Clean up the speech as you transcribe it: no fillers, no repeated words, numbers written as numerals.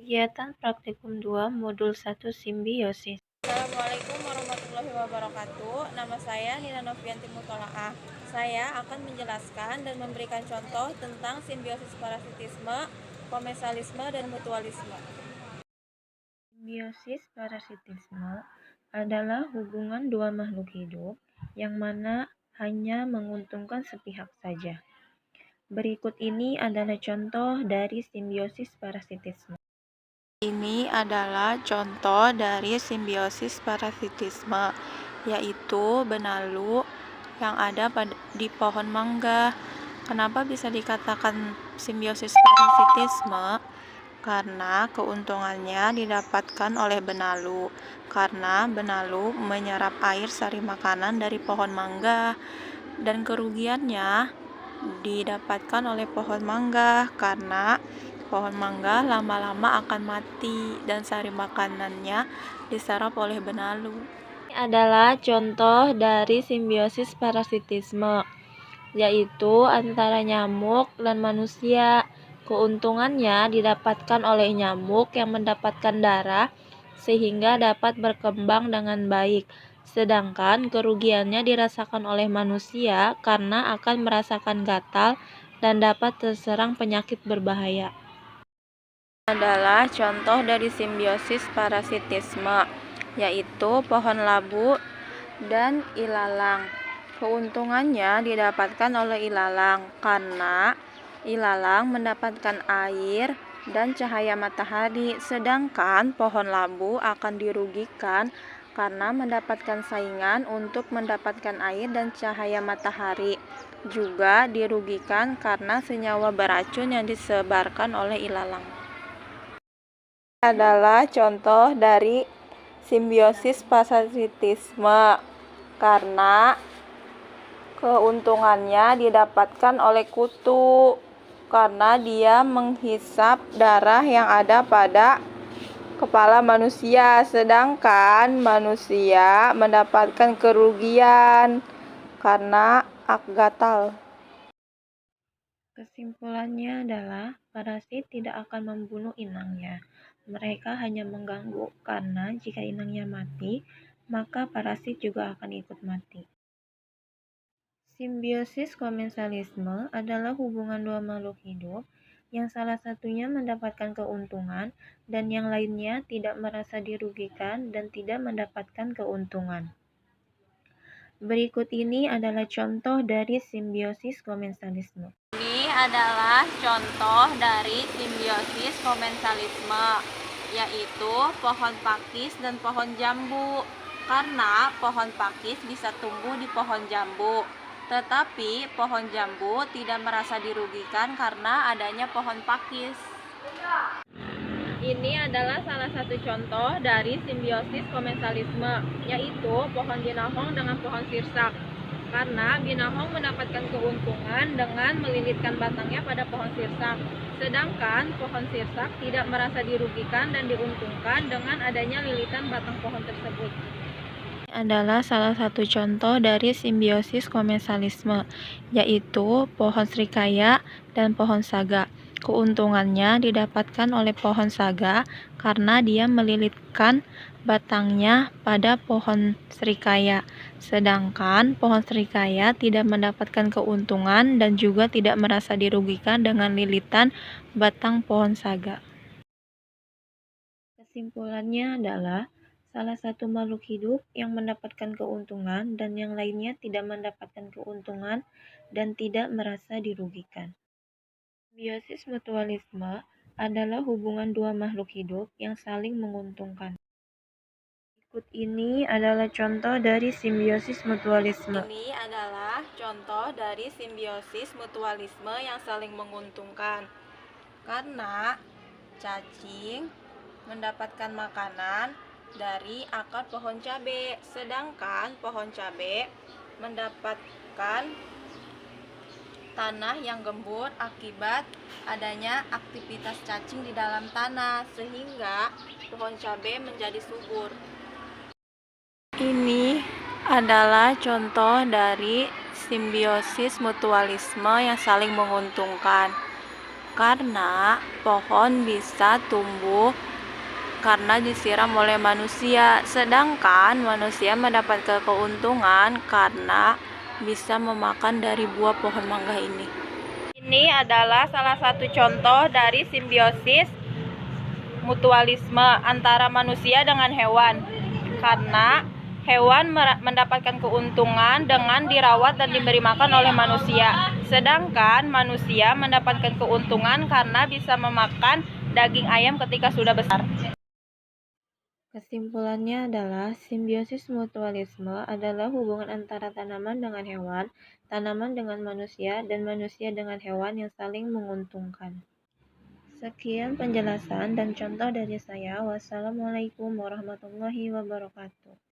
Kegiatan Praktikum 2 Modul 1 Simbiosis. Assalamualaikum warahmatullahi wabarakatuh. Nama saya Nina Novianti Mutolaah. Saya akan menjelaskan dan memberikan contoh tentang simbiosis parasitisme, komensalisme, dan mutualisme. Simbiosis parasitisme adalah hubungan dua makhluk hidup yang mana hanya menguntungkan sepihak saja. Berikut ini adalah contoh dari simbiosis parasitisme. Ini adalah contoh dari simbiosis parasitisme, yaitu benalu yang ada di pohon mangga. Kenapa bisa dikatakan simbiosis parasitisme? Karena keuntungannya didapatkan oleh benalu, karena benalu menyerap air sari makanan dari pohon mangga, dan kerugiannya didapatkan oleh pohon mangga karena pohon mangga lama-lama akan mati dan sari makanannya diserap oleh benalu. Ini adalah contoh dari simbiosis parasitisme, yaitu antara nyamuk dan manusia. Keuntungannya didapatkan oleh nyamuk yang mendapatkan darah sehingga dapat berkembang dengan baik, sedangkan kerugiannya dirasakan oleh manusia karena akan merasakan gatal dan dapat terserang penyakit berbahaya. Adalah contoh dari simbiosis parasitisme, yaitu pohon labu dan ilalang. Keuntungannya didapatkan oleh ilalang karena ilalang mendapatkan air dan cahaya matahari, sedangkan pohon labu akan dirugikan karena mendapatkan saingan untuk mendapatkan air dan cahaya matahari. Juga dirugikan karena senyawa beracun yang disebarkan oleh ilalang. Adalah contoh dari simbiosis parasitisme karena keuntungannya didapatkan oleh kutu karena dia menghisap darah yang ada pada kepala manusia, sedangkan manusia mendapatkan kerugian karena gatal. Kesimpulannya adalah parasit tidak akan membunuh inangnya. Mereka hanya mengganggu karena jika inangnya mati, maka parasit juga akan ikut mati. Simbiosis komensalisme adalah hubungan dua makhluk hidup yang salah satunya mendapatkan keuntungan dan yang lainnya tidak merasa dirugikan dan tidak mendapatkan keuntungan. Berikut ini adalah contoh dari simbiosis komensalisme. Ini adalah contoh dari simbiosis komensalisme, yaitu pohon pakis dan pohon jambu. Karena pohon pakis bisa tumbuh di pohon jambu, tetapi pohon jambu tidak merasa dirugikan karena adanya pohon pakis. Ini adalah salah satu contoh dari simbiosis komensalisme, yaitu pohon binahong dengan pohon sirsak. Karena binahong mendapatkan keuntungan dengan melilitkan batangnya pada pohon sirsak, sedangkan pohon sirsak tidak merasa dirugikan dan diuntungkan dengan adanya lilitan batang pohon tersebut. Ini adalah salah satu contoh dari simbiosis komensalisme, yaitu pohon srikaya dan pohon saga. Keuntungannya didapatkan oleh pohon saga karena dia melilitkan batangnya pada pohon srikaya, sedangkan pohon srikaya tidak mendapatkan keuntungan dan juga tidak merasa dirugikan dengan lilitan batang pohon saga. Kesimpulannya adalah salah satu makhluk hidup yang mendapatkan keuntungan dan yang lainnya tidak mendapatkan keuntungan dan tidak merasa dirugikan. Simbiosis mutualisme adalah hubungan dua makhluk hidup yang saling menguntungkan. Berikut ini adalah contoh dari simbiosis mutualisme. Ini adalah contoh dari simbiosis mutualisme yang saling menguntungkan. Karena cacing mendapatkan makanan dari akar pohon cabai, sedangkan pohon cabai mendapatkan tanah yang gembur akibat adanya aktivitas cacing di dalam tanah, sehingga pohon cabai menjadi subur. Ini adalah contoh dari simbiosis mutualisme yang saling menguntungkan. karena pohon bisa tumbuh karena disiram oleh manusia, sedangkan manusia mendapatkan keuntungan karena bisa memakan dari buah pohon mangga ini. Ini adalah salah satu contoh dari simbiosis mutualisme antara manusia dengan hewan, karena hewan mendapatkan keuntungan dengan dirawat dan diberi makan oleh manusia, sedangkan manusia mendapatkan keuntungan karena bisa memakan daging ayam ketika sudah besar. Kesimpulannya adalah simbiosis mutualisme adalah hubungan antara tanaman dengan hewan, tanaman dengan manusia, dan manusia dengan hewan yang saling menguntungkan. Sekian penjelasan dan contoh dari saya. Wassalamualaikum warahmatullahi wabarakatuh.